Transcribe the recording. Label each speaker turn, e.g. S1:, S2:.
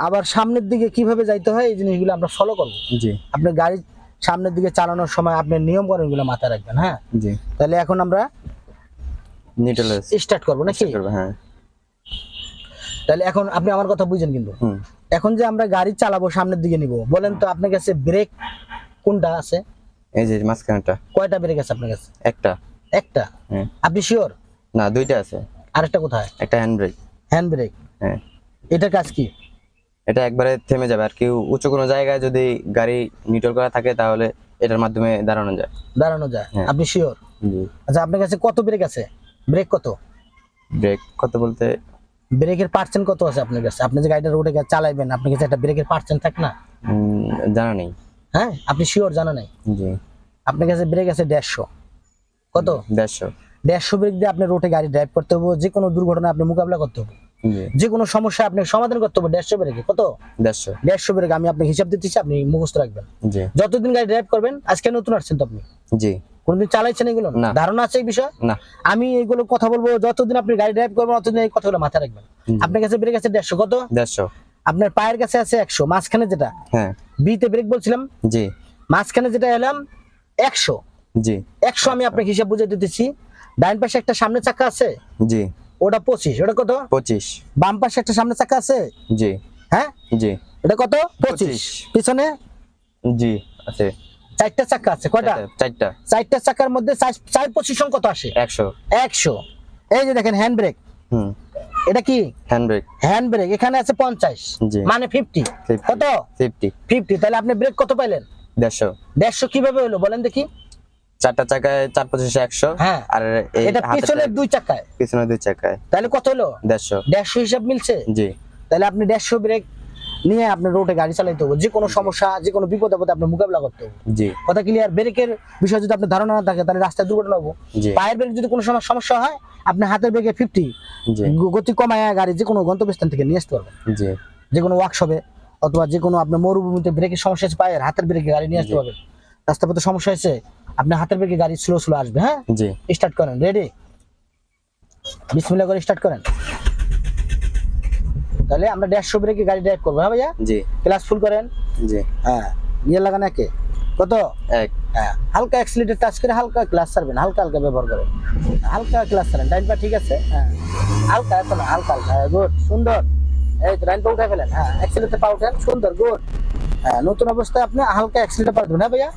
S1: আবার সামনের দিকে কিভাবে যাইতে হয় এই জিনিসগুলো আমরা ফলো করব।
S2: জি
S1: আপনি গাড়ি সামনের দিকে চালানোর সময় আপনার নিয়ম কানুনগুলো মাথায় রাখবেন। হ্যাঁ,
S2: জি
S1: তাহলে এখন আমরা
S2: নিউট্রাল
S1: স্টার্ট করবো নাকি?
S2: হ্যাঁ।
S1: তাহলে এখন আপনি আমার কথা বুঝেন কিন্তু। এখন যে আমরা গাড়ি চালাবো সামনের দিকে নিব, বলেন তো আপনার কাছে ব্রেক কোনটা আছে?
S2: এই যে মাঝখানটা।
S1: কয়টা ব্রেক আছে আপনার কাছে?
S2: একটা।
S1: একটা? আপনি শিওর?
S2: না, দুইটা আছে।
S1: আরেকটা কোথায়?
S2: একটা হ্যান্ড ব্রেক।
S1: Hand brake?
S2: হ্যাঁ।
S1: এটার কাজ কি?
S2: এটা একবারে থেমে যাবে আর কি, উঁচু কোনো জায়গায় যদি গাড়ি নিউট্রাল করা থাকে তাহলে এটার মাধ্যমে দাঁড়ানো যায়।
S1: দাঁড়ানো যায়? আপনি শিওর?
S2: জি।
S1: আচ্ছা, আপনার কাছে কত ব্রেক আছে? ব্রেক কত?
S2: ব্রেক কত বলতে
S1: ব্রেকের পার্সেন্ট কত আছে আপনার কাছে? আপনি যে গাড়িটা রোডে চালাবেন আপনার কাছে একটা ব্রেকের পার্সেন্ট থাকে না?
S2: জানা নেই।
S1: হ্যাঁ, আপনি শিওর জানা নাই?
S2: জি।
S1: আপনার কাছে ব্রেক আছে 150। কত?
S2: 150।
S1: 150 ব্রেক দিয়ে আপনি রোডে গাড়ি ড্রাইভ করতে হবে, যে কোনো দুর্ঘটনা আপনি মোকাবিলা করতে হবে, যে কোনো সমস্যা আপনি সমাধান করতে হবে 150 ব্রেকে। কত? 150 ব্রেক। আমি আপনাকে হিসাব দিতেছি, আপনি মুখস্থ রাখবেন।
S2: জি।
S1: যতদিন গাড়ি ড্রাইভ করবেন, আজকে নতুন আসছেন তো আপনি?
S2: জি।
S1: কোনদিন চালাইছেন এগুলো? ধারণা আছে এই বিষয়ে?
S2: না।
S1: আমি এইগুলো কথা বলবো, যতদিন আপনি গাড়ি ড্রাইভ করবেন ততদিন এই কথাগুলো মাথায় রাখবেন। আপনার কাছে ব্রেক আছে 150। কত?
S2: 150।
S1: আপনার পায়ের কাছে আছে 100, মাঝখানে যেটা
S2: হ্যাঁ
S1: বি তে ব্রেক বলছিলাম,
S2: জি
S1: মাঝখানে যেটা এলাম 100।
S2: জি
S1: 100 আমি আপনাকে হিসাব বুঝিয়ে দিতেছি। ডান পাশে একটা সামনে চাকা আছে,
S2: জি
S1: ওটা 25। ওটা কত?
S2: 25।
S1: বাম পাশে একটা সামনে চাকা আছে,
S2: জি
S1: হ্যাঁ
S2: জি
S1: এটা কত? 25। পিছনে
S2: জি আছে
S1: 4টা চাকা আছে। কয়টা?
S2: 4টা।
S1: 4টা চাকার মধ্যে 4 পজিশন কত আসে?
S2: 100।
S1: 100। এই যে দেখেন হ্যান্ড ব্রেক, এটা কি?
S2: Hand brake.
S1: হ্যান্ড ব্রেক এখানে আছে 50, মানে 50। কত? 50। তাহলে আপনি ব্রেক কত পাইলেন?
S2: 150।
S1: 150 কিভাবে হলো বলেন দেখি?
S2: 4টা চাকায় 4 25 100।
S1: হ্যাঁ,
S2: আর
S1: এটা পিছনের 2 চাকায়।
S2: পিছনের 2 চাকায়
S1: তাহলে কত হলো?
S2: 150।
S1: 150 হিসাব মিলছে?
S2: জি।
S1: তাহলে আপনি 150 ব্রেক নিয়ে আপনি রোডে গাড়ি চালাইতে হবে, যে কোনো সমস্যা যে কোনো বিপদ আপদে আপনি মোকাবিলা করতে হবে।
S2: জি।
S1: কথা ক্লিয়ার? ব্রেকের বিষয়ে যদি আপনার ধারণা না থাকে তাহলে রাস্তায় দুর্ঘটনা হবে। পায়ের ব্রেক যদি কোনো সমস্যা হয়, আপনি হাতের ব্রেকে 50 গতি কমায় গাড়ি যে কোনো গন্তব্যস্থান থেকে নিয়ে আসতে পারবেন। জি। যে কোনো ওয়ার্কশপে অথবা যে কোনো আপনার মরুভূমিতে ব্রেকের সমস্যা আছে, পায়ের হাতের ব্রেকে গাড়ি নিয়ে আসতে পারবেন। রাস্তা পথে সমস্যা হয়েছে, আপনি হাতের ব্রেকে গাড়ি স্লো আসবে। হ্যাঁ জি। স্টার্ট করেন। রেডি? বিসমিল্লাহ করে স্টার্ট করেন। তাহলে আমরা 150 ব্রেকে গাড়ি ড্রাইভ করবো। হ্যাঁ ভাইয়া? জি। ক্লাস ফুল করেন। জি। হ্যাঁ, গিয়ার লাগান একে। কত? 1। হ্যাঁ, হালকা অ্যাক্সিলারেটর টাচ করে হালকা ক্লাস ছাড়বেন, হালকা হালকা ব্যবহার করেন, হালকা ক্লাস ছাড়েন। ডাইন পা ঠিক আছে? হ্যাঁ, হালকা এখন হালকা হালকা। গুড, সুন্দর। এই তো ডাইন পা উঠে ফেলেন। হ্যাঁ, অ্যাক্সিলারেটর পা উঠেন, সুন্দর, গুড। হ্যাঁ, নতুন অবস্থায় আপনি হালকা অ্যাক্সিলারেটর পা দেবেন। হ্যাঁ ভাইয়া?